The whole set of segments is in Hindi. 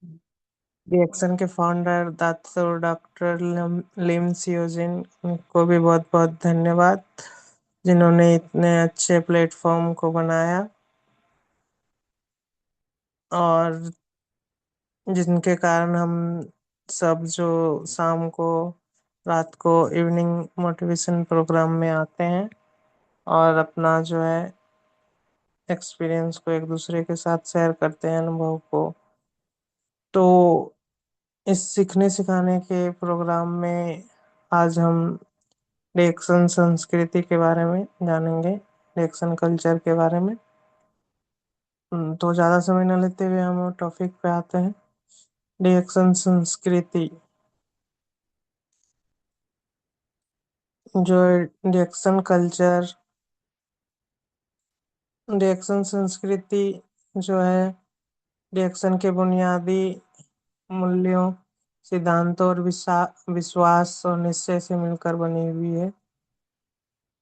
रिएक्शन के फाउंडर दातो डॉक्टर लिम सियोजिन को भी बहुत बहुत धन्यवाद, जिन्होंने इतने अच्छे प्लेटफॉर्म को बनाया और जिनके कारण हम सब जो शाम को, रात को इवनिंग मोटिवेशन प्रोग्राम में आते हैं और अपना जो है एक्सपीरियंस को एक दूसरे के साथ शेयर करते हैं, अनुभव को। तो इस सीखने सिखाने के प्रोग्राम में आज हम रिएक्शन संस्कृति के बारे में जानेंगे, रिएक्शन कल्चर के बारे में। तो ज़्यादा समय न लेते हुए हम टॉपिक पे आते हैं। रिएक्शन संस्कृति, जो रिएक्शन कल्चर, रिएक्शन संस्कृति जो है रिएक्शन के बुनियादी मूल्यों, सिद्धांतों और विश्वास और निश्चय से मिलकर बनी हुई है।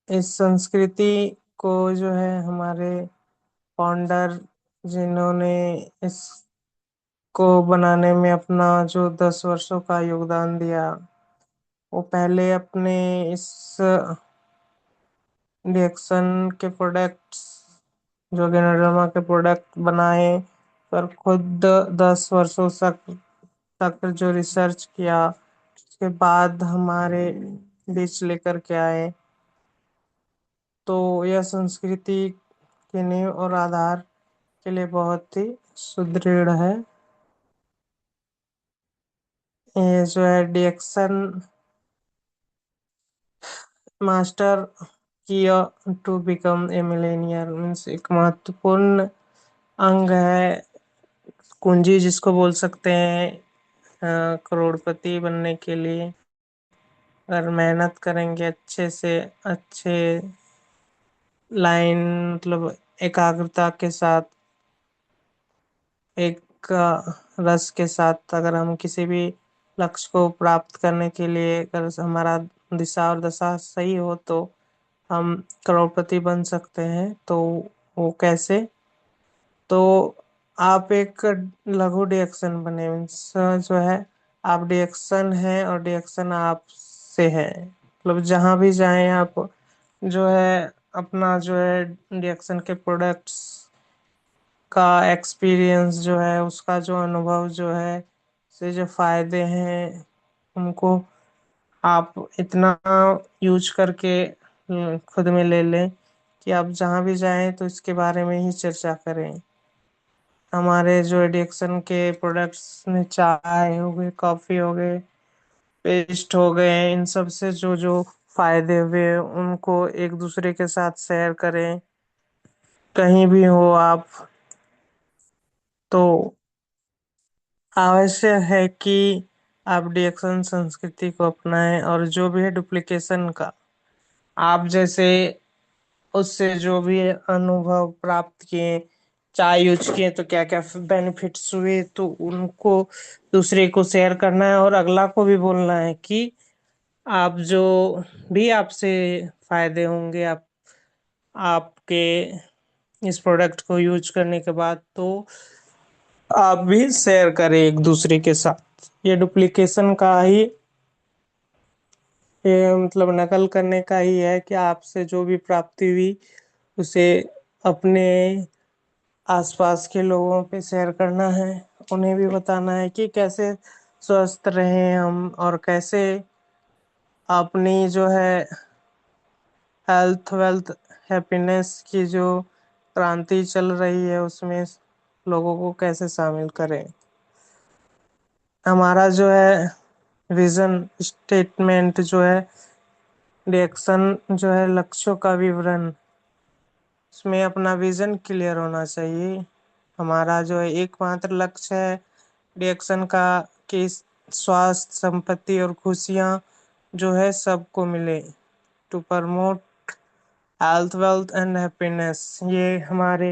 इस संस्कृति को जो है हमारे फाउंडर, जिन्होंने इसको बनाने में अपना जो 10 वर्षों का योगदान दिया, वो पहले अपने इस रिएक्शन के प्रोडक्ट्स, जो गैनोडर्मा के प्रोडक्ट बनाए, पर खुद 10 वर्षों तक जो रिसर्च किया, उसके बाद हमारे बीच लेकर के आए। तो यह संस्कृति की नींव और आधार के लिए बहुत ही सुदृढ़ है। ये जो है रिएक्शन मास्टर किया to become a millionaire, means एक महत्वपूर्ण अंग है, कुंजी जिसको बोल सकते हैं करोड़पति बनने के लिए। अगर मेहनत करेंगे अच्छे से अच्छे लाइन, मतलब एकाग्रता के साथ, एक रस के साथ, अगर हम किसी भी लक्ष्य को प्राप्त करने के लिए, अगर हमारा दिशा और दशा सही हो, तो हम करोड़पति बन सकते हैं। तो वो कैसे? तो आप एक लघु रिएक्शन बने, मीन्स जो है आप रिएक्शन है और रिएक्शन आप से है, मतलब जहाँ भी जाएं आप जो है अपना जो है रिएक्शन के प्रोडक्ट्स का एक्सपीरियंस जो है, उसका जो अनुभव जो है, से जो फायदे हैं, उनको आप इतना यूज करके खुद में ले लें कि आप जहाँ भी जाएं तो इसके बारे में ही चर्चा करें। हमारे जो एडिक्शन के प्रोडक्ट्स में चाय हो गए, कॉफ़ी हो गए, पेस्ट हो गए, इन सब से जो जो फायदे हुए उनको एक दूसरे के साथ शेयर करें। कहीं भी हो आप, तो आवश्यक है कि आप रिएक्शन संस्कृति को अपनाएं और जो भी है डुप्लीकेशन का, आप जैसे उससे जो भी अनुभव प्राप्त किए, चाय यूज किए तो क्या क्या बेनिफिट्स हुए, तो उनको दूसरे को शेयर करना है और अगला को भी बोलना है कि आप जो भी आपसे फायदे होंगे आपके इस प्रोडक्ट को यूज करने के बाद, तो आप भी शेयर करें एक दूसरे के साथ। ये डुप्लीकेशन का ही, ये मतलब नकल करने का ही है कि आपसे जो भी प्राप्ति हुई उसे अपने आसपास के लोगों पे शेयर करना है। उन्हें भी बताना है कि कैसे स्वस्थ रहें हम, और कैसे अपनी जो है हेल्थ वेल्थ हैप्पीनेस की जो क्रांति चल रही है, उसमें लोगों को कैसे शामिल करें। हमारा जो है विजन स्टेटमेंट जो है रिएक्शन जो है लक्ष्यों का विवरण, उसमें अपना विजन क्लियर होना चाहिए। हमारा जो है एकमात्र लक्ष्य है रिएक्शन का कि स्वास्थ्य, संपत्ति और खुशियाँ जो है सबको मिले, to promote health wealth and happiness. ये हमारे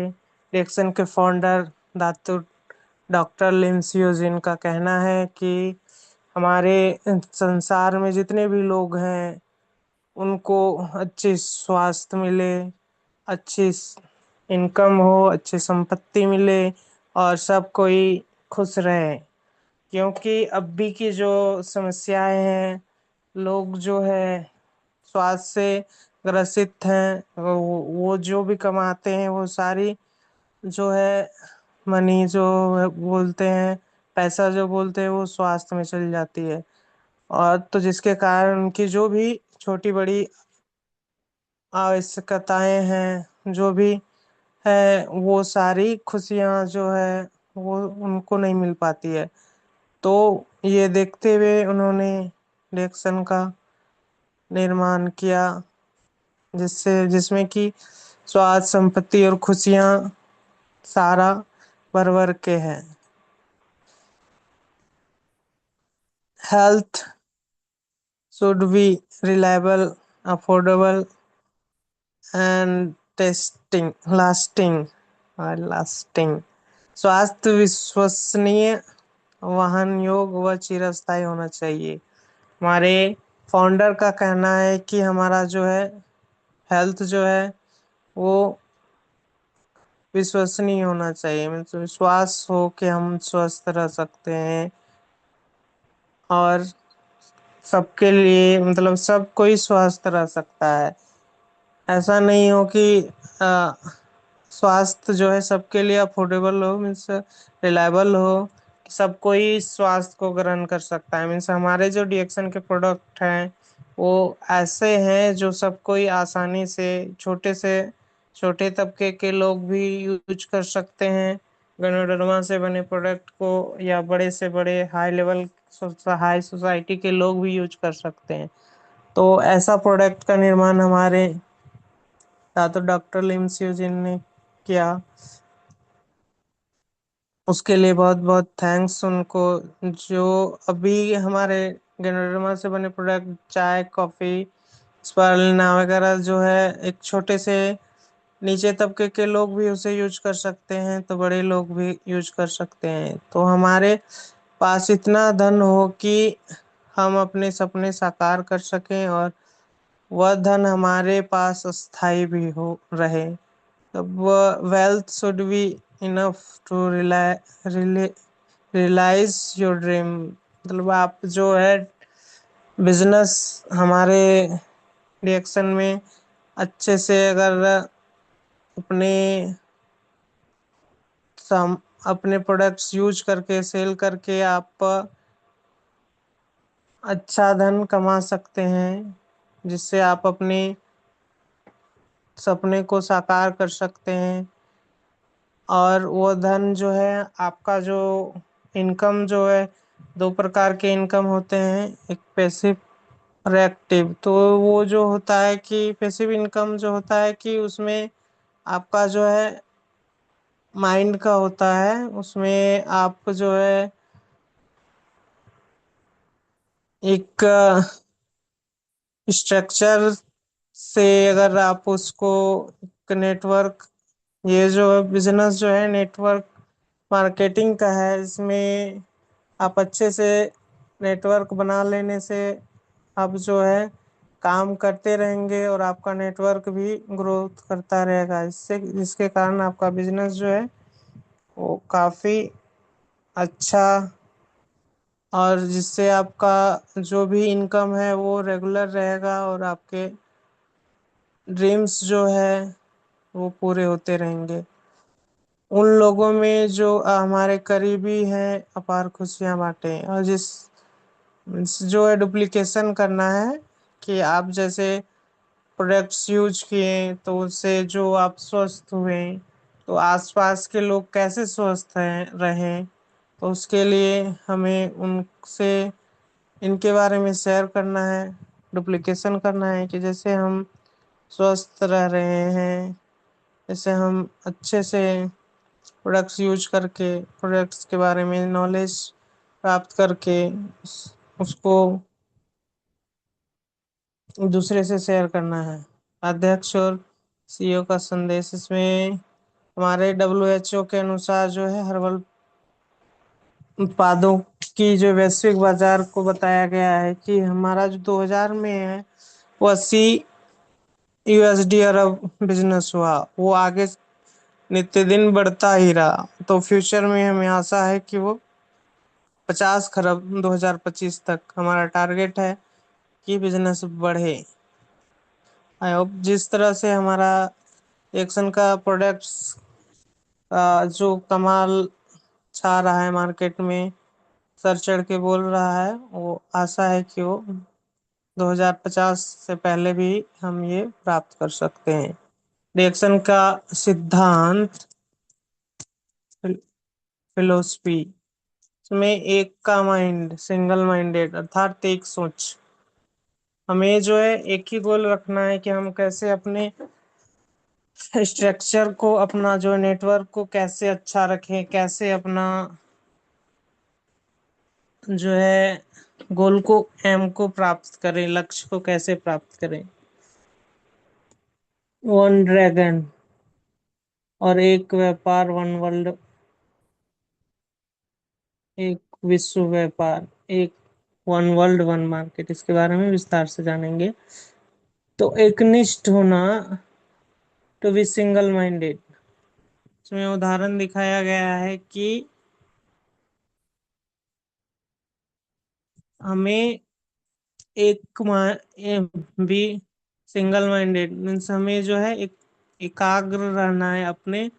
रिएक्शन के फाउंडर दातु डॉक्टर लिंसियो जिन का कहना है कि हमारे संसार में जितने भी लोग हैं उनको अच्छी स्वास्थ्य मिले, अच्छी इनकम हो, अच्छी संपत्ति मिले और सब कोई खुश रहे। क्योंकि अभी की जो समस्याएं हैं, लोग जो है स्वास्थ्य से ग्रसित हैं, वो जो भी कमाते हैं वो सारी जो है मनी जो बोलते हैं, पैसा जो बोलते हैं वो स्वास्थ्य में चली जाती है। और तो जिसके कारण उनकी जो भी छोटी बड़ी आवश्यकताएं हैं, जो भी है, वो सारी खुशियां जो है वो उनको नहीं मिल पाती है। तो ये देखते हुए उन्होंने रिएक्शन का निर्माण किया, जिसमें कि स्वास्थ्य, संपत्ति और खुशियां सारा भर भर के हैं। Health should be reliable, affordable and testing lasting और लास्टिंग। स्वास्थ्य विश्वसनीय, वाहन योग्य व चिरस्थायी होना चाहिए। हमारे फाउंडर का कहना है कि हमारा जो है हेल्थ जो है वो विश्वसनीय होना चाहिए, मतलब विश्वास हो कि हम स्वस्थ रह सकते हैं। और सबके लिए, मतलब सब कोई स्वस्थ रह सकता है। ऐसा नहीं हो कि अ, स्वास्थ्य जो है सबके लिए अफोर्डेबल हो, मीन्स रिलायबल हो, कि सब कोई स्वास्थ्य को ग्रहण कर सकता है। मीन्स हमारे जो डीएक्सन के प्रोडक्ट हैं वो ऐसे हैं जो सब कोई आसानी से, छोटे से छोटे तबके के लोग भी यूज कर सकते हैं गैनोडर्मा से बने प्रोडक्ट को, या बड़े से बड़े हाई लेवल हाई सोसाइटी के लोग भी यूज कर सकते हैं। तो ऐसा प्रोडक्ट का निर्माण हमारे दादा डॉक्टर लिमसियो जिन ने किया, उसके लिए बहुत बहुत थैंक्स उनको। जो अभी हमारे गैनोडर्मा से बने प्रोडक्ट, चाय, कॉफ़ी, स्पारुलिना वगैरह जो है, एक छोटे से नीचे तबके के लोग भी उसे यूज कर सकते हैं, तो बड़े लोग भी यूज कर सकते हैं। तो हमारे पास इतना धन हो कि हम अपने सपने साकार कर सकें, और वह धन हमारे पास स्थायी भी हो रहे। तब wealth should be enough to realize your dream। मतलब आप जो है बिजनेस हमारे रिएक्शन में अच्छे से अगर अपने सम अपने प्रोडक्ट्स यूज करके, सेल करके आप अच्छा धन कमा सकते हैं, जिससे आप अपने सपने को साकार कर सकते हैं। और वो धन जो है आपका जो इनकम जो है, दो प्रकार के इनकम होते हैं, एक पैसिव और एक्टिव। तो वो जो होता है कि पैसिव इनकम जो होता है कि उसमें आपका जो है माइंड का होता है, उसमें आप जो है एक स्ट्रक्चर से, अगर आप उसको नेटवर्क, ये जो बिजनेस जो है नेटवर्क मार्केटिंग का है, इसमें आप अच्छे से नेटवर्क बना लेने से आप जो है काम करते रहेंगे और आपका नेटवर्क भी ग्रोथ करता रहेगा, इससे जिसके कारण आपका बिजनेस जो है वो काफ़ी अच्छा, और जिससे आपका जो भी इनकम है वो रेगुलर रहेगा, और आपके ड्रीम्स जो है वो पूरे होते रहेंगे। उन लोगों में जो हमारे करीबी हैं अपार खुशियाँ बांटे। और जो है डुप्लीकेशन करना है, कि आप जैसे प्रोडक्ट्स यूज किए तो उससे जो आप स्वस्थ हुए, तो आसपास के लोग कैसे स्वस्थ हैं रहें, तो उसके लिए हमें उनसे इनके बारे में शेयर करना है, डुप्लीकेशन करना है, कि जैसे हम स्वस्थ रह रहे हैं, जैसे हम अच्छे से प्रोडक्ट्स यूज करके, प्रोडक्ट्स के बारे में नॉलेज प्राप्त करके उसको दूसरे से शेयर करना है। अध्यक्ष और सीईओ का संदेश, इसमें हमारे डब्ल्यूएचओ के अनुसार जो है हर्बल उत्पादों की जो वैश्विक बाजार को बताया गया है कि हमारा जो 2000 में है वो 80 USD अरब बिजनेस हुआ, वो आगे नित्य दिन बढ़ता ही रहा। तो फ्यूचर में हमें आशा है कि वो 50 खरब 2025 तक हमारा टारगेट है कि बिजनेस बढ़े। आई होप जिस तरह से हमारा एक्शन का प्रोडक्ट्स जो कमाल छा रहा है मार्केट में, सर चढ़ के बोल रहा है, वो आशा है कि वो 2050 से पहले भी हम ये प्राप्त कर सकते हैं। रिएक्शन का सिद्धांत, फिलोसफी, इसमें एक का माइंड, सिंगल माइंडेड अर्थात एक सोच। हमें जो है एक ही गोल रखना है कि हम कैसे अपने स्ट्रक्चर को, अपना जो नेटवर्क को कैसे अच्छा रखें, कैसे अपना जो है गोल को, एम को प्राप्त करें, लक्ष्य को कैसे प्राप्त करें। वन ड्रैगन और एक व्यापार, वन वर्ल्ड, एक विश्व व्यापार, एक वन वर्ल्ड वन मार्केट, इसके बारे में विस्तार से जानेंगे। तो एकनिष्ठ होना, टू बी सिंगल माइंडेड, इसमें उदाहरण दिखाया गया है कि हमें बी सिंगल माइंडेड मीन्स हमें जो है एक एकाग्र रहना है अपने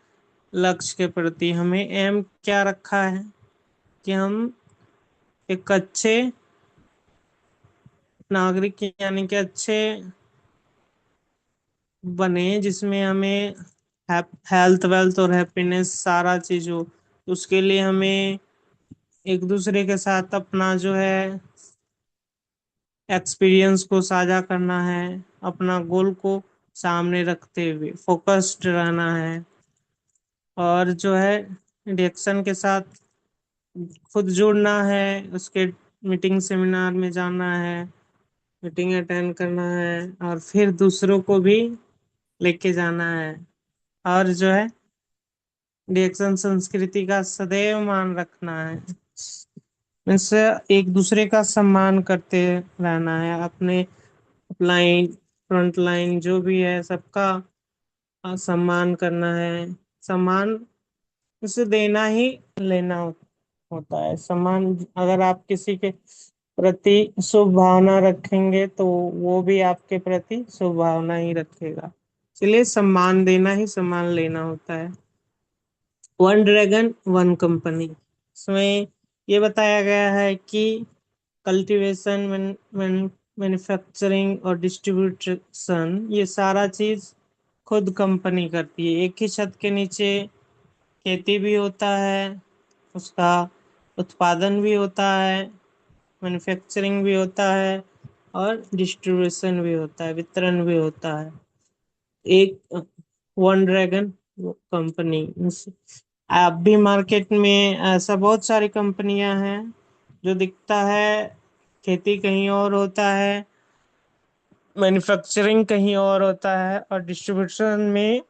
लक्ष्य के प्रति। हमें एम क्या रखा है कि हम एक अच्छे नागरिक यानी कि अच्छे बने, जिसमें हमें हेल्थ वेल्थ और हैप्पीनेस सारा चीज हो। उसके लिए हमें एक दूसरे के साथ अपना जो है एक्सपीरियंस को साझा करना है, अपना गोल को सामने रखते हुए फोकस्ड रहना है, और जो है रिएक्शन के साथ खुद जुड़ना है, उसके मीटिंग सेमिनार में जाना है, मीटिंग अटेंड करना है, और फिर दूसरों को भी लेके जाना है, और जो है रिएक्शन संस्कृति का सदैव मान रखना है। इससे एक दूसरे का सम्मान करते रहना है, अपने लाइन, फ्रंट लाइन जो भी है सबका सम्मान करना है। सम्मान उसे देना ही लेना होता है। सम्मान, अगर आप किसी के प्रति शुभ भावना रखेंगे तो वो भी आपके प्रति शुभ भावना ही रखेगा। इसलिए सम्मान देना ही सम्मान लेना होता है। वन ड्रैगन वन कंपनी, इसमें ये बताया गया है कि कल्टीवेशन, मैन्युफैक्चरिंग और डिस्ट्रीब्यूशन, ये सारा चीज खुद कंपनी करती है। एक ही छत के नीचे खेती भी होता है, उसका उत्पादन भी होता है, मैन्युफैक्चरिंग भी होता है, और डिस्ट्रीब्यूशन भी होता है, वितरण भी होता है। एक वन ड्रैगन कंपनी। आप भी मार्केट में ऐसा बहुत सारी कंपनियां हैं जो दिखता है खेती कहीं और होता है, मैन्युफैक्चरिंग कहीं और होता है, और डिस्ट्रीब्यूशन में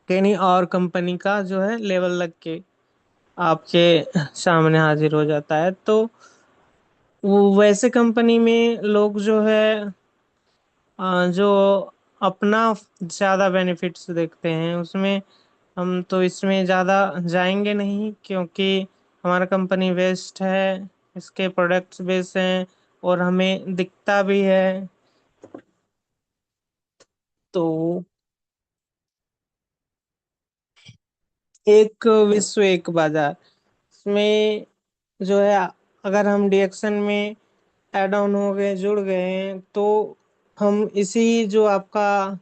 कहीं और कंपनी का जो है लेवल लग के आपके सामने हाजिर हो जाता है। तो वो वैसे कंपनी में लोग जो है जो अपना ज्यादा बेनिफिट्स देखते हैं उसमें, हम तो इसमें ज्यादा जाएंगे नहीं, क्योंकि हमारा कंपनी बेस्ड है, इसके प्रोडक्ट्स बेस्ड हैं, और हमें दिखता भी है। तो एक विश्व एक बाजार, इसमें जो है अगर हम डिएक्शन में ऐड ऑन हो गए, जुड़ गए हैं, तो हम इसी जो आपका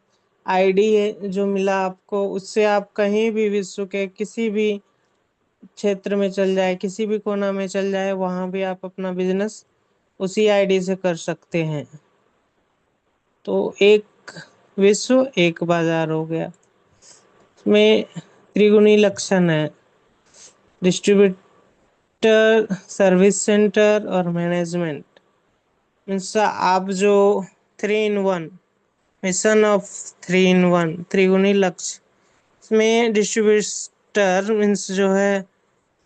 आईडी है जो मिला आपको, उससे आप कहीं भी विश्व के किसी भी क्षेत्र में चल जाए, किसी भी कोना में चल जाए, वहां भी आप अपना बिजनेस उसी आईडी से कर सकते हैं। तो एक विश्व एक बाजार हो गया। इसमें त्रिगुणी लक्षण है, डिस्ट्रीब्यूटर, सर्विस सेंटर और मैनेजमेंट। मीन्स आप जो three in one, mission of three in one, त्रिगुणी लक्ष्य। इसमें डिस्ट्रीब्यूटर मीन्स जो है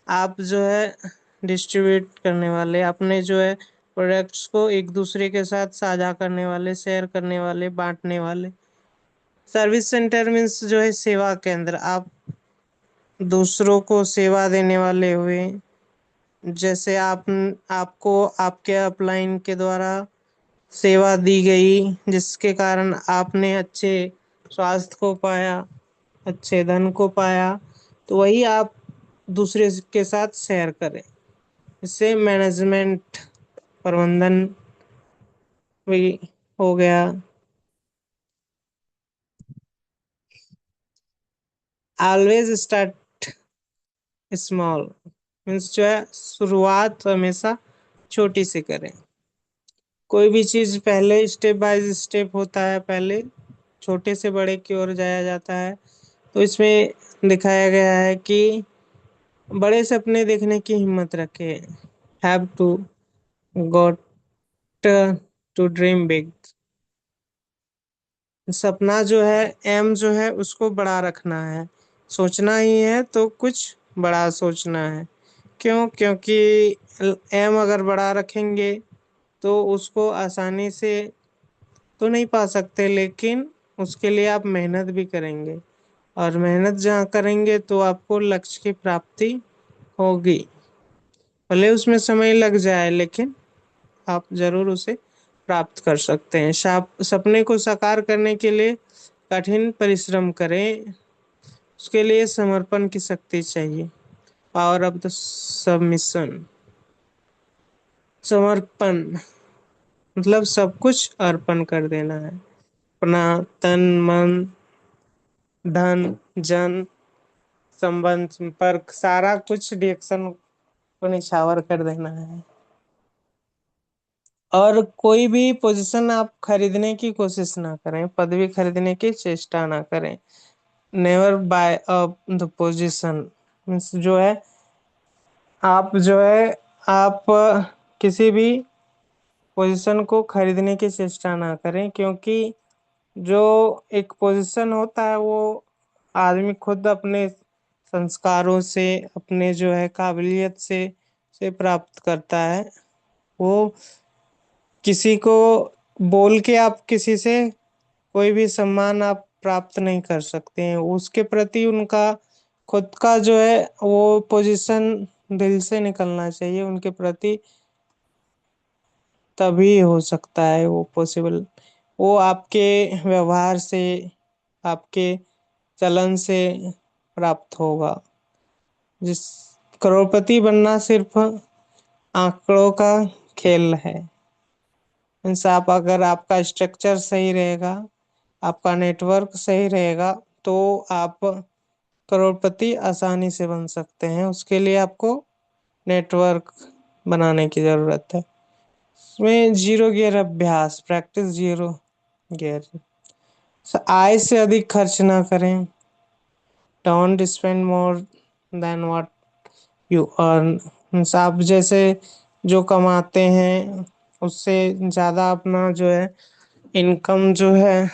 आप जो है डिस्ट्रीब्यूट करने वाले, अपने जो है प्रोडक्ट्स को एक दूसरे के साथ साझा करने वाले, शेयर करने वाले, बांटने वाले। सर्विस सेंटर मीन्स जो है सेवा केंद्र, आप दूसरों को सेवा देने वाले हुए। जैसे आपको आपके अपलाइन के द्वारा सेवा दी गई, जिसके कारण आपने अच्छे स्वास्थ्य को पाया, अच्छे धन को पाया, तो वही आप दूसरे के साथ शेयर करें। इससे मैनेजमेंट, प्रबंधन भी हो गया। ऑलवेज स्टार्ट स्मॉल, मीन्स जो है शुरुआत हमेशा छोटी से करें। कोई भी चीज पहले स्टेप बाय स्टेप होता है, पहले छोटे से बड़े की ओर जाया जाता है। तो इसमें दिखाया गया है कि बड़े सपने देखने की हिम्मत रखे, have to got to dream big. सपना जो है, एम जो है उसको बड़ा रखना है। सोचना ही है तो कुछ बड़ा सोचना है। क्यों? क्योंकि एम अगर बड़ा रखेंगे तो उसको आसानी से तो नहीं पा सकते, लेकिन उसके लिए आप मेहनत भी करेंगे, और मेहनत जहाँ करेंगे तो आपको लक्ष्य की प्राप्ति होगी। भले उसमें समय लग जाए, लेकिन आप जरूर उसे प्राप्त कर सकते हैं। सपने को साकार करने के लिए कठिन परिश्रम करें। उसके लिए समर्पण की शक्ति चाहिए, पावर ऑफ द सबमिशन। समर्पण मतलब सब कुछ अर्पण कर देना है, अपना तन मन धन जन संबंध संपर्क सारा कुछ रिएक्शन को निछावर कर देना है। और कोई भी पोजीशन आप खरीदने की कोशिश ना करें, पदवी खरीदने की चेष्टा ना करें। Never bye up the position, means जो है आप जो है आप किसी भी पोजीशन को खरीदने की चेष्टा ना करें, क्योंकि जो एक पोजीशन होता है वो आदमी खुद अपने संस्कारों से, अपने जो है काबिलियत से प्राप्त करता है। वो किसी को बोल के आप किसी से कोई भी सम्मान आप प्राप्त नहीं कर सकते हैं। उसके प्रति उनका खुद का जो है वो पोजीशन दिल से निकलना चाहिए उनके प्रति, तभी हो सकता है वो पॉसिबल। वो आपके व्यवहार से, आपके चलन से प्राप्त होगा। जिस करोड़पति बनना सिर्फ आंकड़ों का खेल है। मीन्स आप अगर आपका स्ट्रक्चर सही रहेगा, आपका नेटवर्क सही रहेगा, तो आप करोड़पति आसानी से बन सकते हैं। उसके लिए आपको नेटवर्क बनाने की जरूरत है। इसमें जीरो गियर अभ्यास, प्रैक्टिस जीरो गियर। आय से अधिक खर्च ना करें। Don't spend more than what you earn. आप जैसे जो कमाते हैं उससे ज्यादा अपना जो है इनकम जो है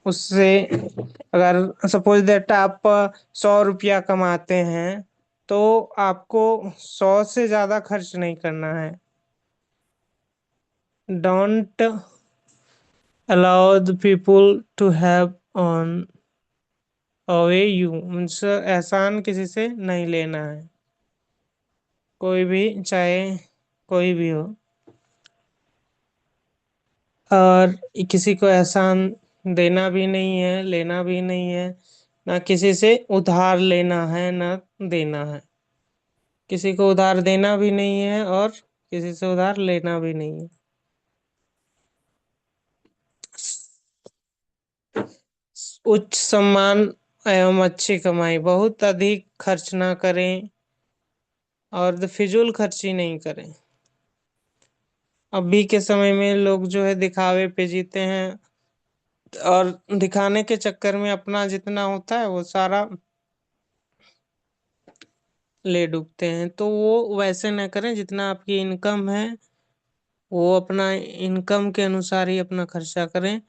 उससे, अगर सपोज दैट आप 100 रुपया कमाते हैं तो आपको 100 से ज्यादा खर्च नहीं करना है। Don't allow the people to have on away you, means एहसान किसी से नहीं लेना है, कोई भी, चाहे कोई भी हो। और किसी को एहसान देना भी नहीं है, लेना भी नहीं है। ना किसी से उधार लेना है, ना देना है। किसी को उधार देना भी नहीं है और किसी से उधार लेना भी नहीं है। उच्च सम्मान एवं अच्छी कमाई, बहुत अधिक खर्च ना करें और फिजूल खर्ची नहीं करें। अभी के समय में लोग जो है दिखावे पे जीते हैं, और दिखाने के चक्कर में अपना जितना होता है वो सारा ले डूबते हैं। तो वो वैसे ना करें, जितना आपकी इनकम है वो अपना इनकम के अनुसार ही अपना खर्चा करें,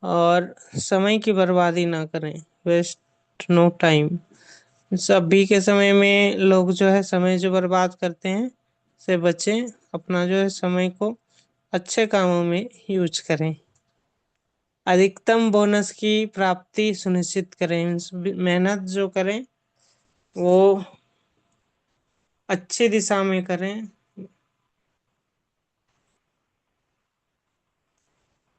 और समय की बर्बादी ना करें। Waste no time. अभी के समय में लोग जो है समय जो बर्बाद करते हैं से बचें, अपना जो है समय को अच्छे कामों में यूज करें। अधिकतम बोनस की प्राप्ति सुनिश्चित करें। मेहनत जो करें वो अच्छी दिशा में करें,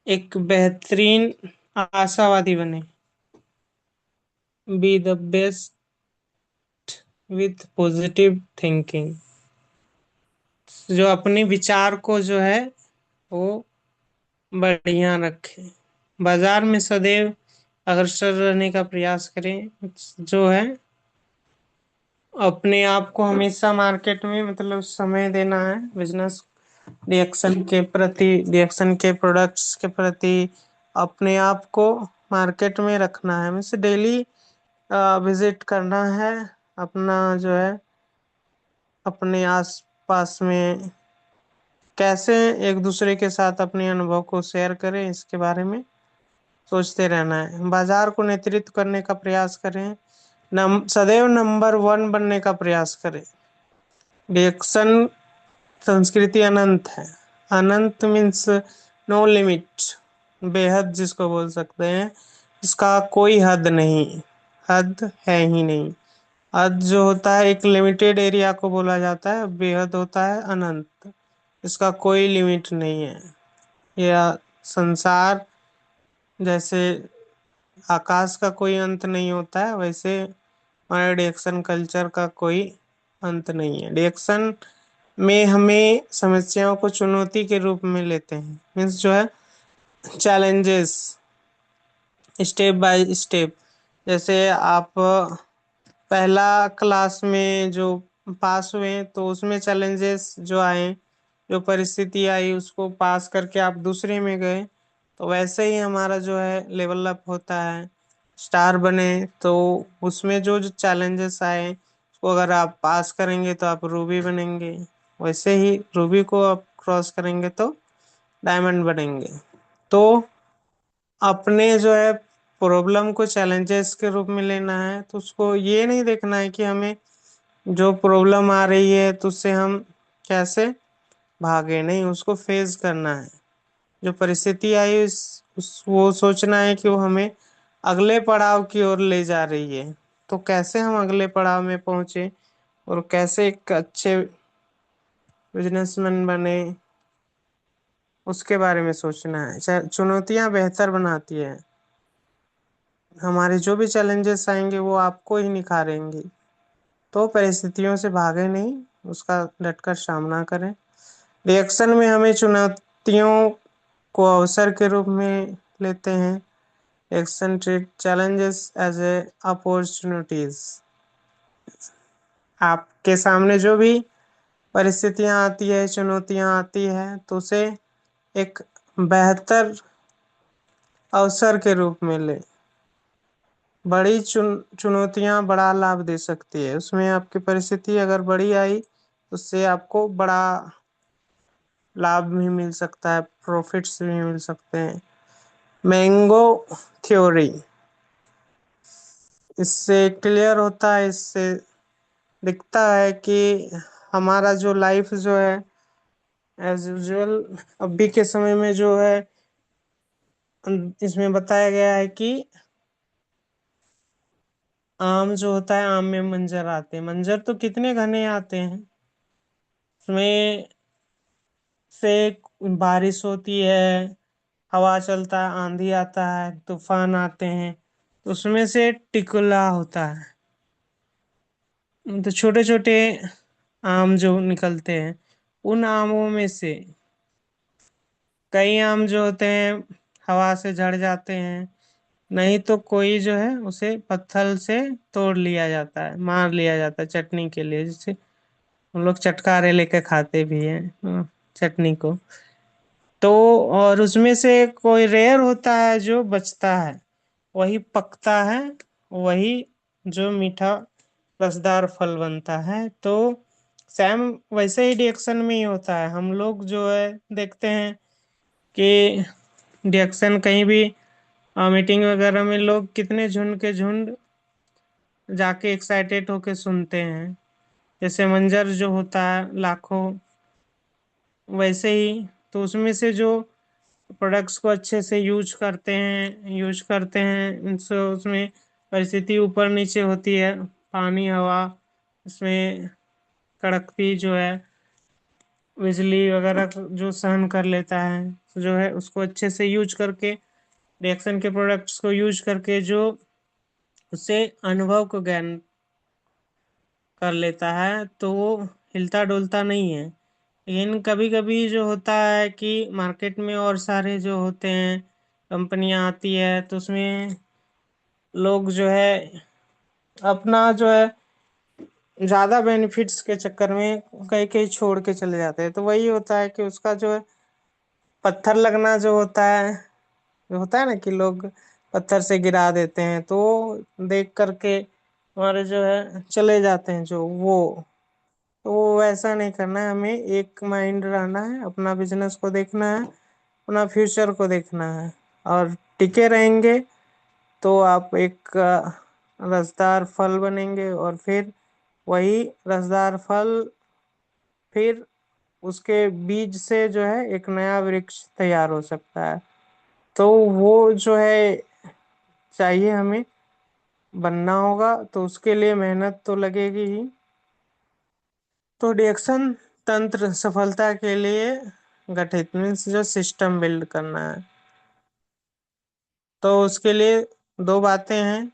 एक बेहतरीन आशावादी बने। Be the best with positive thinking. जो अपने विचार को जो है वो बढ़िया रखें। बाजार में सदैव अग्रसर रहने का प्रयास करें। जो है अपने आप को हमेशा मार्केट में मतलब समय देना है, बिजनेस रिएक्शन के प्रोडक्ट्स के प्रति अपने आप को मार्केट में रखना है। मीन्स डेली विजिट करना है, अपना जो है अपने आस पास में कैसे एक दूसरे के साथ अपने अनुभव को शेयर करें, इसके बारे में सोचते रहना है। बाजार को नेतृत्व करने का प्रयास करें। सदैव नंबर वन बनने का प्रयास करें। रिएक्शन संस्कृति अनंत है। अनंत मीन्स नो लिमिट, बेहद जिसको बोल सकते हैं, इसका कोई हद नहीं, हद है ही नहीं। हद जो होता है एक लिमिटेड एरिया को बोला जाता है, बेहद होता है अनंत, इसका कोई लिमिट नहीं है। यह संसार जैसे आकाश का कोई अंत नहीं होता है, वैसे हमारे रिएक्शन कल्चर का कोई अंत नहीं है। रिएक्शन में हमें समस्याओं को चुनौती के रूप में लेते हैं। मीन्स जो है चैलेंजेस स्टेप बाय स्टेप। जैसे आप पहला क्लास में जो पास हुए तो उसमें चैलेंजेस जो आए, जो परिस्थिति आई, उसको पास करके आप दूसरे में गए, तो वैसे ही हमारा जो है लेवल अप होता है। स्टार बने तो उसमें जो जो चैलेंजेस आए उसको अगर आप पास करेंगे तो आप रूबी बनेंगे, वैसे ही रूबी को आप क्रॉस करेंगे तो डायमंड बनेंगे। तो अपने जो है प्रॉब्लम को चैलेंजेस के रूप में लेना है, तो उसको ये नहीं देखना है कि हमें जो प्रॉब्लम आ रही है तो उससे हम कैसे भागे, नहीं, उसको फेस करना है। जो परिस्थिति आई वो सोचना है कि वो हमें अगले पड़ाव की ओर ले जा रही है, तो कैसे हम अगले पड़ाव में पहुंचे और कैसे एक अच्छे बिजनेसमैन बने, उसके बारे में सोचना है। चुनौतियां बेहतर बनाती है। हमारे जो भी चैलेंजेस आएंगे वो आपको ही निखारेंगी। तो परिस्थितियों से भागे नहीं, उसका डटकर सामना करें। रिएक्शन में हमें चुनौतियों को अवसर के रूप में लेते हैं। Action treat challenges as a opportunities. आपके सामने जो भी परिस्थितियां आती है, चुनौतियां आती है, तो उसे एक बेहतर अवसर के रूप में ले। बड़ी चुनौतियां बड़ा लाभ दे सकती है। उसमें आपकी परिस्थिति अगर बड़ी आई, उससे आपको बड़ा लाभ भी मिल सकता है, प्रॉफिट्स भी मिल सकते हैं। मैंगो थ्योरी, इससे क्लियर होता है, इससे दिखता है कि हमारा जो लाइफ जो है एज यूजुअल अभी के समय में जो है इसमें बताया गया है कि आम जो होता है, आम में मंजर आते हैं। मंजर तो कितने घने आते हैं, उसमें से बारिश होती है, हवा चलता है, आंधी आता है, तूफान आते हैं, तो उसमें से टिकुला होता है। तो छोटे छोटे आम जो निकलते हैं, उन आमों में से कई आम जो होते हैं हवा से झड़ जाते हैं, नहीं तो कोई जो है उसे पत्थर से तोड़ लिया जाता है, मार लिया जाता है चटनी के लिए, जिससे हम लोग चटकारे लेके खाते भी हैं चटनी को। तो और उसमें से कोई रेयर होता है जो बचता है, वही पकता है, वही जो मीठा रसदार फल बनता है। तो सेम वैसे ही रिएक्शन में ही होता है। हम लोग जो है देखते हैं कि रिएक्शन कहीं भी मीटिंग वगैरह में लोग कितने झुंड के झुंड जाके एक्साइटेड होके सुनते हैं। जैसे मंजर जो होता है लाखों, वैसे ही तो उसमें से जो प्रोडक्ट्स को अच्छे से यूज करते हैं उनसे उसमें परिस्थिति ऊपर नीचे होती है, पानी हवा, इसमें कड़कती जो है बिजली वगैरह जो सहन कर लेता है, जो है उसको अच्छे से यूज करके, रिएक्शन के प्रोडक्ट्स को यूज करके जो उससे अनुभव को ज्ञान कर लेता है, तो वो हिलता डुलता नहीं है। लेकिन कभी कभी जो होता है कि मार्केट में और सारे जो होते हैं कंपनियां आती है, तो उसमें लोग जो है अपना जो है ज्यादा बेनिफिट्स के चक्कर में कहीं कहीं छोड़ के चले जाते हैं। तो वही होता है कि उसका जो है पत्थर लगना जो होता है ना कि लोग पत्थर से गिरा देते हैं, तो देख करके हमारे जो है चले जाते हैं जो वो। तो वो वैसा नहीं करना है, हमें एक माइंड रहना है, अपना बिजनेस को देखना है, अपना फ्यूचर को देखना है। और टिके रहेंगे तो आप एक रसदार फल बनेंगे, और फिर वही रसदार फल फिर उसके बीज से जो है एक नया वृक्ष तैयार हो सकता है। तो वो जो है चाहिए हमें, बनना होगा तो उसके लिए मेहनत तो लगेगी ही। तो रिएक्शन तंत्र सफलता के लिए गठित मीन्स जो सिस्टम बिल्ड करना है, तो उसके लिए दो बातें हैं।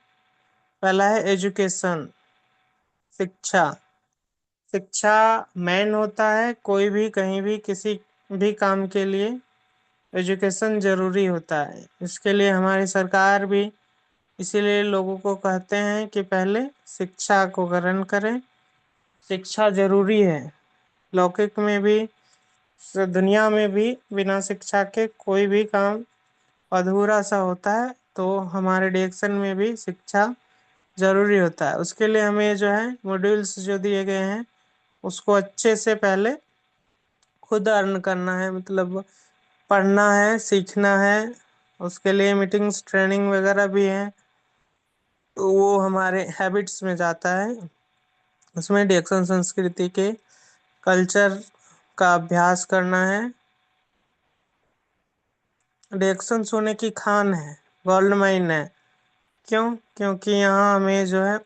पहला है एजुकेशन, शिक्षा। शिक्षा मेन होता है कोई भी कहीं भी किसी भी काम के लिए एजुकेशन जरूरी होता है। इसके लिए हमारी सरकार भी इसीलिए लोगों को कहते हैं कि पहले शिक्षा को ग्रहण करें। शिक्षा जरूरी है, लौकिक में भी दुनिया में भी बिना शिक्षा के कोई भी काम अधूरा सा होता है। तो हमारे डिएक्शन में भी शिक्षा जरूरी होता है। उसके लिए हमें जो है मॉड्यूल्स जो दिए गए हैं उसको अच्छे से पहले खुद अर्न करना है, मतलब पढ़ना है, सीखना है। उसके लिए मीटिंग्स ट्रेनिंग वगैरह भी है, तो वो हमारे हैबिट्स में जाता है। उसमें डिएक्शन संस्कृति के कल्चर का अभ्यास करना है। डिएक्शन सोने की खान है, गोल्ड माइन है। क्यों? क्योंकि यहाँ हमें जो है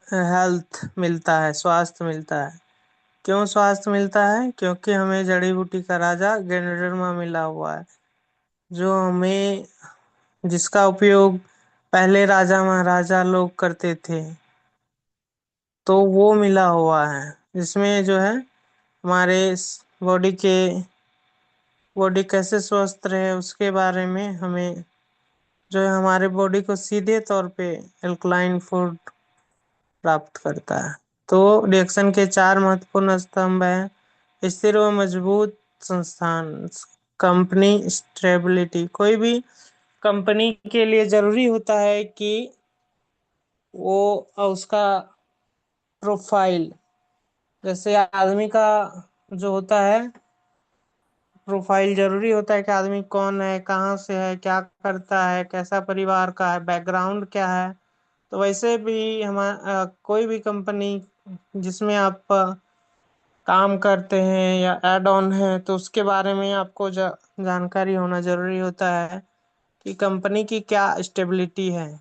हेल्थ मिलता है, स्वास्थ्य मिलता है। क्यों स्वास्थ्य मिलता है? क्योंकि हमें जड़ी बूटी का राजा गैनोडर्मा मिला हुआ है, जो हमें जिसका उपयोग पहले राजा महाराजा लोग करते थे। तो वो मिला हुआ है, जिसमें जो है हमारे बॉडी के बॉडी कैसे स्वस्थ रहे उसके बारे में हमें जो है हमारे बॉडी को सीधे तौर पे एल्कलाइन फूड प्राप्त करता है। तो रिएक्शन के चार महत्वपूर्ण स्तंभ हैं: स्थिर व मजबूत संस्थान, कंपनी स्टेबिलिटी। कोई भी कंपनी के लिए जरूरी होता है कि वो उसका प्रोफाइल, जैसे आदमी का जो होता है प्रोफाइल, जरूरी होता है कि आदमी कौन है, कहाँ से है, क्या करता है, कैसा परिवार का है, बैकग्राउंड क्या है। तो वैसे भी कोई भी कंपनी जिसमें आप काम करते हैं या एड ऑन है, तो उसके बारे में आपको जानकारी होना जरूरी होता है कि कंपनी की क्या स्टेबिलिटी है,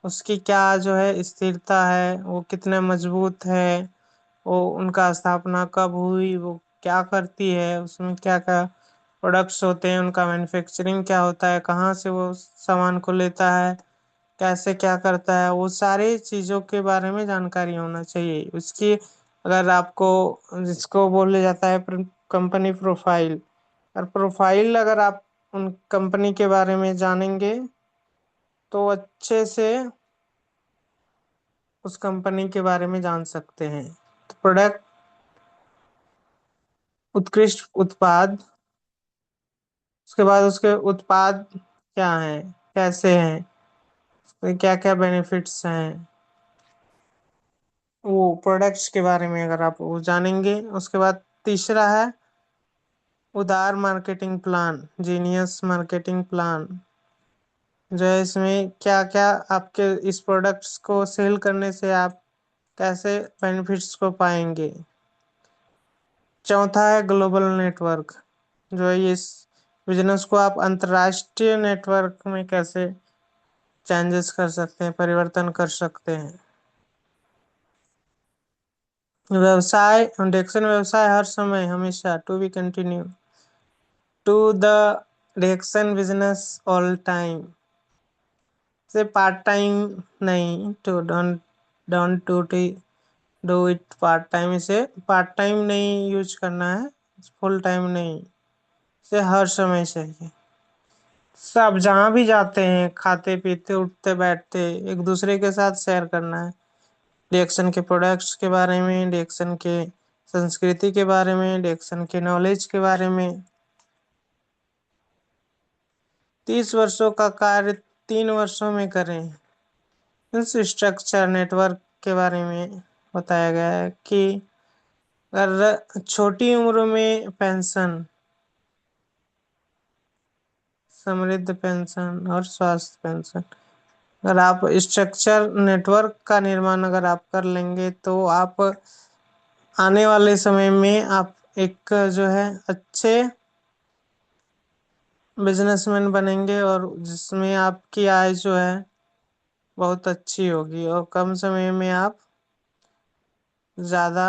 उसकी क्या जो है स्थिरता है, वो कितने मजबूत है, वो उनका स्थापना कब हुई, वो क्या करती है, उसमें क्या क्या प्रोडक्ट्स होते हैं, उनका मैन्युफैक्चरिंग क्या होता है, कहाँ से वो सामान को लेता है, कैसे क्या करता है, वो सारी चीज़ों के बारे में जानकारी होना चाहिए उसकी। अगर आपको, जिसको बोले जाता है कंपनी प्रोफाइल, और प्रोफाइल अगर आप उन कंपनी के बारे में जानेंगे तो अच्छे से उस कंपनी के बारे में जान सकते हैं। तो प्रोडक्ट, उत्कृष्ट उत्पाद, उसके बाद उसके उत्पाद क्या हैं, कैसे हैं, क्या क्या बेनिफिट्स हैं, वो प्रोडक्ट्स के बारे में अगर आप वो जानेंगे। उसके बाद तीसरा है उदार marketing plan, genius marketing plan, जो है इसमें क्या क्या आपके इस प्रोडक्ट्स को सेल करने से आप कैसे बेनिफिट्स को पाएंगे। चौथा है ग्लोबल नेटवर्क, जो है इस बिजनेस को आप अंतर्राष्ट्रीय नेटवर्क में कैसे चेंजेस कर सकते हैं, परिवर्तन कर सकते हैं। व्यवसाय डायरेक्शन व्यवसाय हर समय हमेशा to be continue to the direction business all time से पार्ट टाइम नहीं to don't don't do it part time इसे पार्ट टाइम नहीं यूज करना है फुल टाइम नहीं इसे हर समय चाहिए सब जहाँ भी जाते हैं खाते पीते उठते बैठते एक दूसरे के साथ शेयर करना है रिएक्शन के प्रोडक्ट्स के बारे में रिएक्शन के संस्कृति के बारे में रिएक्शन के नॉलेज के बारे में 30 वर्षों का कार्य 3 वर्षों में करें इस स्ट्रक्चर नेटवर्क के बारे में बताया गया है कि अगर छोटी उम्र में पेंशन समृद्ध पेंशन और स्वास्थ्य पेंशन अगर आप स्ट्रक्चर नेटवर्क का निर्माण अगर आप कर लेंगे तो आप आने वाले समय में आप एक जो है अच्छे बिजनेसमैन बनेंगे और जिसमें आपकी आय जो है बहुत अच्छी होगी और कम समय में आप ज़्यादा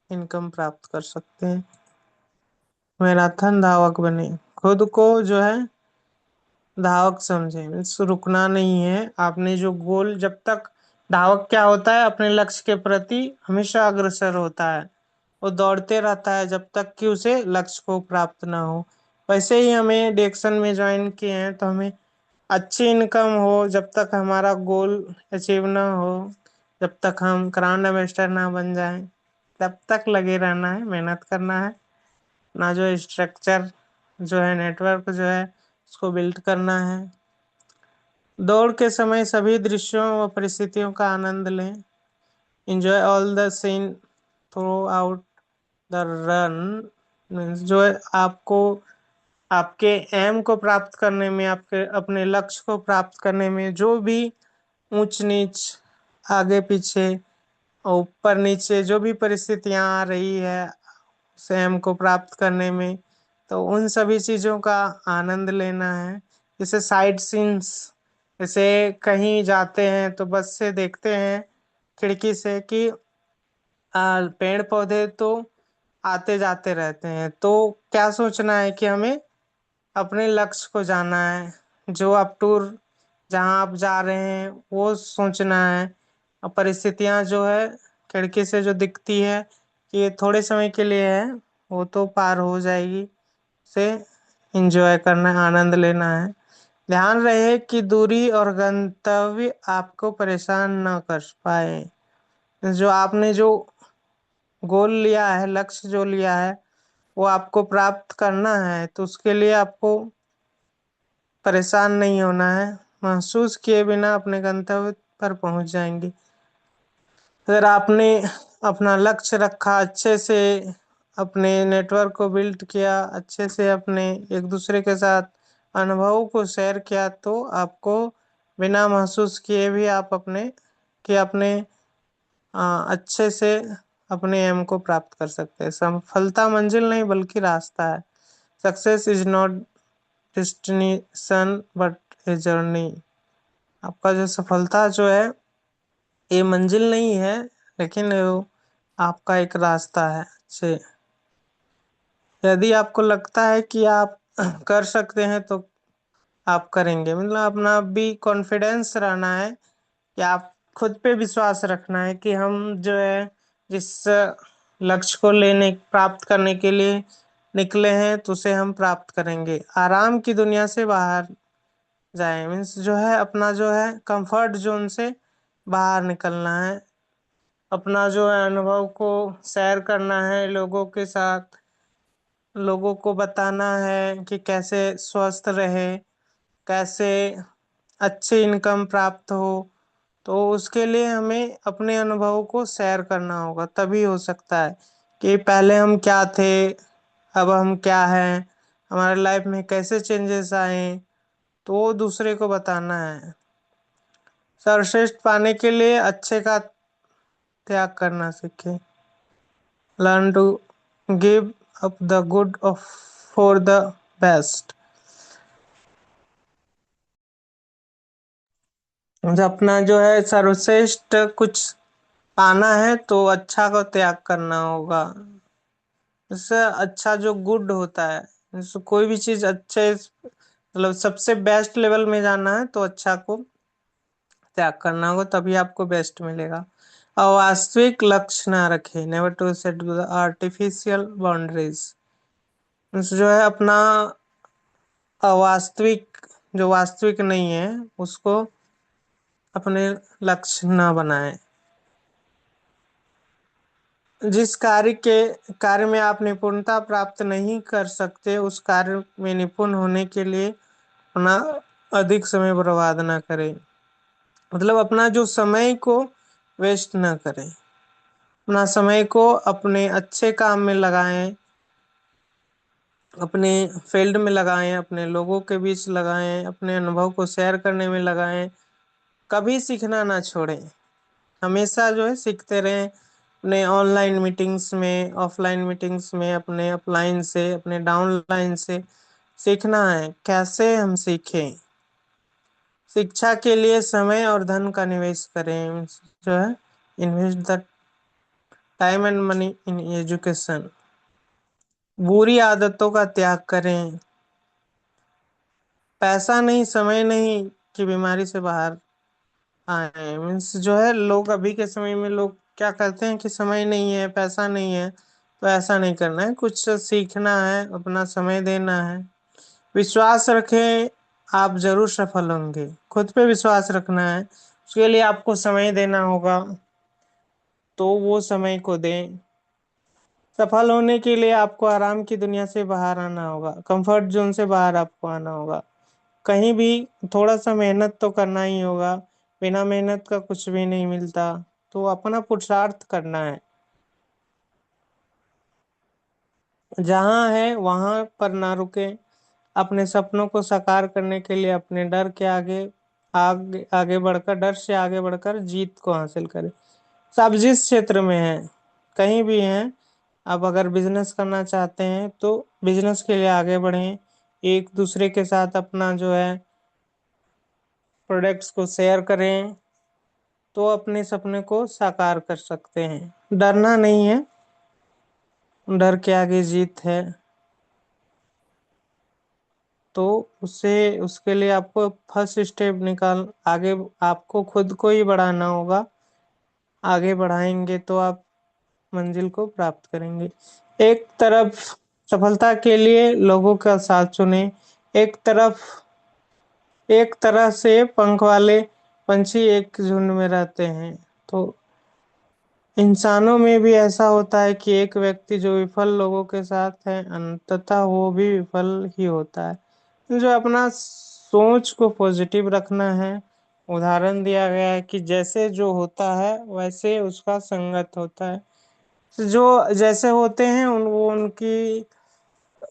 इनकम प्राप्त कर सकते हैं मैराथन धावक बने खुद को जो है धावक समझे मीन्स रुकना नहीं है आपने जो गोल जब तक धावक क्या होता है अपने लक्ष्य के प्रति हमेशा अग्रसर होता है वो दौड़ते रहता है जब तक कि उसे लक्ष्य को प्राप्त ना हो वैसे ही हमें डिएक्शन में ज्वाइन किए हैं तो हमें अच्छी इनकम हो जब तक हमारा गोल अचीव ना हो जब तक हम ग्रांड एम्बेसडर ना बन जाएं तब तक लगे रहना है मेहनत करना है ना जो स्ट्रक्चर जो है नेटवर्क जो है उसको बिल्ड करना है दौड़ के समय सभी दृश्यों व परिस्थितियों का आनंद लें enjoy all the seen through out the run means जो है आपको आपके एम को प्राप्त करने में आपके अपने लक्ष्य को प्राप्त करने में जो भी ऊंच नीच आगे पीछे और ऊपर नीचे जो भी परिस्थितियां आ रही है उस एम को प्राप्त करने में तो उन सभी चीजों का आनंद लेना है जैसे साइड सीन्स जैसे कहीं जाते हैं तो बस से देखते हैं खिड़की से कि पेड़ पौधे तो आते जाते रहते हैं तो क्या सोचना है कि हमें अपने लक्ष्य को जाना है जो आप टूर जहाँ आप जा रहे हैं वो सोचना है और परिस्थितियाँ जो है खिड़की से जो दिखती है कि ये थोड़े समय के लिए है वो तो पार हो जाएगी से एंजॉय करना है आनंद लेना है ध्यान रहे कि दूरी और गंतव्य आपको परेशान न कर पाए जो आपने जो गोल लिया है लक्ष्य जो लिया है वो आपको प्राप्त करना है तो उसके लिए आपको परेशान नहीं होना है महसूस किए बिना अपने गंतव्य पर पहुंच जाएंगे अगर आपने अपना लक्ष्य रखा अच्छे से अपने नेटवर्क को बिल्ड किया अच्छे से अपने एक दूसरे के साथ अनुभवों को शेयर किया तो आपको बिना महसूस किए भी आप अपने कि अपने अच्छे से अपने एम को प्राप्त कर सकते हैं सफलता मंजिल नहीं बल्कि रास्ता है success is not destination but a journey आपका जो सफलता जो है ये मंजिल नहीं है लेकिन वो आपका एक रास्ता है से यदि आपको लगता है कि आप कर सकते हैं तो आप करेंगे मतलब अपना भी कॉन्फिडेंस रहना है कि आप खुद पे विश्वास रखना है कि हम जो है जिस लक्ष्य को लेने प्राप्त करने के लिए निकले हैं तो उसे हम प्राप्त करेंगे आराम की दुनिया से बाहर जाए मीन्स जो है अपना जो है कंफर्ट जोन से बाहर निकलना है अपना जो है अनुभव को शेयर करना है लोगों के साथ लोगों को बताना है कि कैसे स्वस्थ रहे कैसे अच्छी इनकम प्राप्त हो तो उसके लिए हमें अपने अनुभव को शेयर करना होगा तभी हो सकता है कि पहले हम क्या थे अब हम क्या हैं हमारे लाइफ में कैसे चेंजेस आए तो वो दूसरे को बताना है सर्वश्रेष्ठ पाने के लिए अच्छे का त्याग करना सीखें learn to give up the good of for the best जो अपना जो है सर्वश्रेष्ठ कुछ पाना है तो अच्छा का त्याग करना होगा। जैसे अच्छा जो गुड होता है, जैसे कोई भी चीज अच्छे मतलब सबसे बेस्ट लेवल में जाना है तो अच्छा को त्याग करना होगा, तभी आपको बेस्ट मिलेगा। और वास्तविक लक्ष्य ना रखे, never to set artificial boundaries. जो है अपना अवास्तविक, जो वास्तविक नहीं है उसको अपने लक्ष्य ना बनाए। जिस कार्य में आप निपुणता प्राप्त नहीं कर सकते, उस कार्य में निपुण होने के लिए अपना अधिक समय बर्बाद ना करें। मतलब अपना जो समय को वेस्ट ना करें, अपना समय को अपने अच्छे काम में लगाएं, अपने फील्ड में लगाएं, अपने लोगों के बीच लगाएं, अपने अनुभव को शेयर करने में लगाएं। कभी सीखना ना छोड़ें, हमेशा जो है सीखते रहें। अपने ऑनलाइन मीटिंग्स में, ऑफलाइन मीटिंग्स में, अपने अपलाइन से, अपने डाउनलाइन से सीखना है। कैसे हम सीखें? शिक्षा के लिए समय और धन का निवेश करें, जो है invest the time and money in education. बुरी आदतों का त्याग करें। पैसा नहीं, समय नहीं की बीमारी से बाहर आए। मीन्स जो है लोग अभी के समय में लोग क्या करते हैं कि समय नहीं है, पैसा नहीं है, तो ऐसा नहीं करना है, कुछ सीखना है, अपना समय देना है। विश्वास रखें, आप जरूर सफल होंगे। खुद पे विश्वास रखना है, उसके लिए आपको समय देना होगा, तो वो समय को दें। सफल होने के लिए आपको आराम की दुनिया से बाहर आना होगा, कंफर्ट जोन से बाहर आपको आना होगा। कहीं भी थोड़ा सा मेहनत तो करना ही होगा, बिना मेहनत का कुछ भी नहीं मिलता। तो अपना पुरुषार्थ करना है, जहाँ है वहां पर ना रुके। अपने सपनों को साकार करने के लिए अपने डर के आगे आगे आगे बढ़कर, डर से आगे बढ़कर जीत को हासिल करें। सब जिस क्षेत्र में हैं, कहीं भी हैं, आप अगर बिजनेस करना चाहते हैं तो बिजनेस के लिए आगे बढ़ें। एक दूसरे के साथ अपना जो है प्रोडक्ट्स को शेयर करें, तो अपने सपने को साकार कर सकते हैं। डरना नहीं है, डर के आगे जीत है। तो उससे उसके लिए आपको फर्स्ट स्टेप निकाल आगे, आपको खुद को ही बढ़ाना होगा। आगे बढ़ाएंगे तो आप मंजिल को प्राप्त करेंगे। एक तरफ सफलता के लिए लोगों का साथ चुने, एक तरफ एक तरह से पंख वाले पंछी एक झुंड में रहते हैं। तो इंसानों में भी ऐसा होता है कि एक व्यक्ति जो विफल लोगों के साथ है, अंततः वो भी विफल ही होता है। जो अपना सोच को पॉजिटिव रखना है। उदाहरण दिया गया है कि जैसे जो होता है वैसे उसका संगत होता है। जो जैसे होते हैं वो उनकी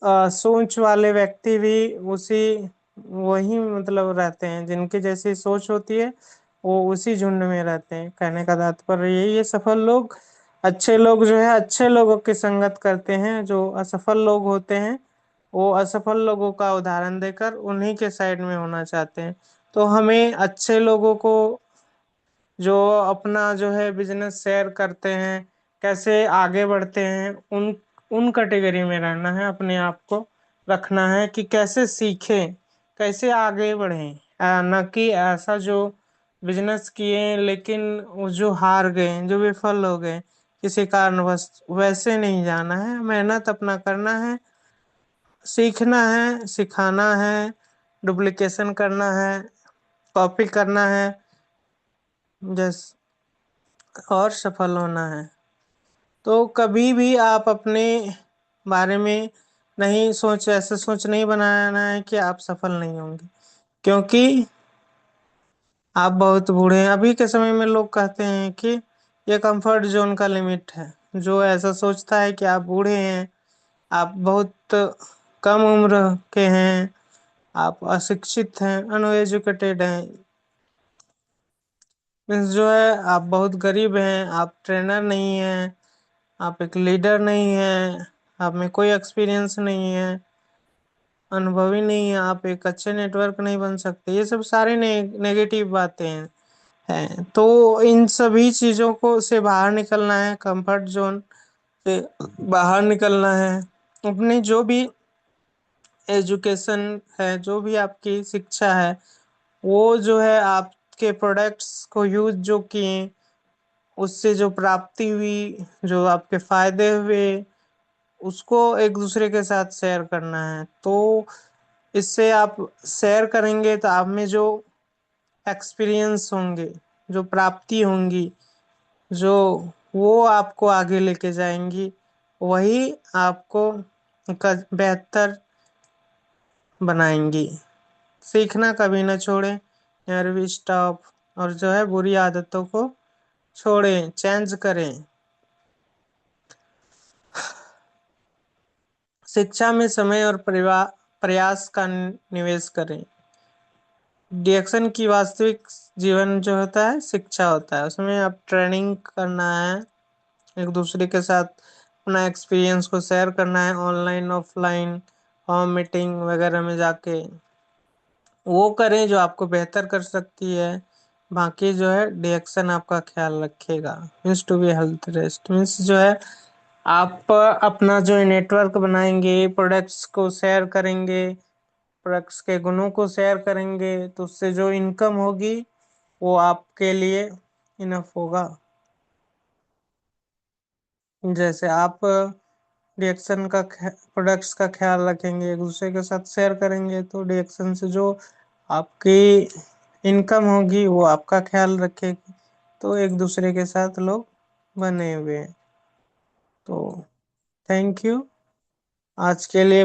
सोच वाले व्यक्ति भी उसी वही मतलब रहते हैं, जिनके जैसी सोच होती है वो उसी झुंड में रहते हैं। कहने का तात्पर्य यही है, सफल लोग, अच्छे लोग जो है अच्छे लोगों की संगत करते हैं। जो असफल लोग होते हैं वो असफल लोगों का उदाहरण देकर उन्हीं के साइड में होना चाहते हैं। तो हमें अच्छे लोगों को, जो अपना जो है बिजनेस शेयर करते हैं, कैसे आगे बढ़ते हैं, उन उन कैटेगरी में रहना है। अपने आप को रखना है कि कैसे सीखें, कैसे आगे बढ़ें। न कि ऐसा जो बिजनेस किए लेकिन वो जो हार गए, जो विफल हो गए किसी कारणवश, वैसे नहीं जाना है। मेहनत अपना करना है, सीखना है, सिखाना है, डुप्लीकेशन करना है, कॉपी करना है, जस और सफल होना है। तो कभी भी आप अपने बारे में नहीं सोच ऐसे सोच नहीं बनाना है कि आप सफल नहीं होंगे, क्योंकि आप बहुत बूढ़े हैं। अभी के समय में लोग कहते हैं कि ये कंफर्ट जोन का लिमिट है। जो ऐसा सोचता है कि आप बूढ़े हैं, आप बहुत कम उम्र के हैं, आप अशिक्षित हैं, अनएजुकेटेड हैं, मीन्स जो है आप बहुत गरीब हैं, आप ट्रेनर नहीं हैं, आप एक लीडर नहीं हैं, आप में कोई एक्सपीरियंस नहीं है, अनुभवी नहीं है, आप एक अच्छे नेटवर्क नहीं बन सकते, ये सब सारे नेगेटिव बातें हैं। है। तो इन सभी चीजों को से बाहर निकलना है, कंफर्ट जोन से बाहर निकलना है। अपनी जो भी एजुकेशन है, जो भी आपकी शिक्षा है, वो जो है आपके प्रोडक्ट्स को यूज जो किए, उससे जो प्राप्ति हुई, जो आपके फायदे हुए, उसको एक दूसरे के साथ शेयर करना है। तो इससे आप शेयर करेंगे तो आप में जो एक्सपीरियंस होंगे, जो प्राप्ति होंगी, जो वो आपको आगे लेके जाएंगी, वही आपको बेहतर बनाएंगी। सीखना कभी ना छोड़ें, नेवर वी स्टॉप। और जो है बुरी आदतों को छोड़ें, चेंज करें। शिक्षा में समय और प्रयास का निवेश करें। डिएक्शन की वास्तविक जीवन जो होता है शिक्षा होता है, उसमें आप ट्रेनिंग करना है, एक दूसरे के साथ अपना एक्सपीरियंस को शेयर करना है, ऑनलाइन ऑफलाइन होम मीटिंग वगैरह में जाके वो करें जो आपको बेहतर कर सकती है। बाकी जो है डिएक्शन आपका ख्याल रखेगा। Means to be health rest means जो है आप अपना जो है नेटवर्क बनाएंगे, प्रोडक्ट्स को शेयर करेंगे, प्रोडक्ट्स के गुणों को शेयर करेंगे, तो उससे जो इनकम होगी वो आपके लिए इनफ होगा। जैसे आप डिएक्शन का प्रोडक्ट्स का ख्याल रखेंगे, एक दूसरे के साथ शेयर करेंगे, तो डिएक्शन से जो आपकी इनकम होगी वो आपका ख्याल रखेगी। तो एक दूसरे के साथ लोग बने हुए हैं। तो थैंक यू आज के लिए।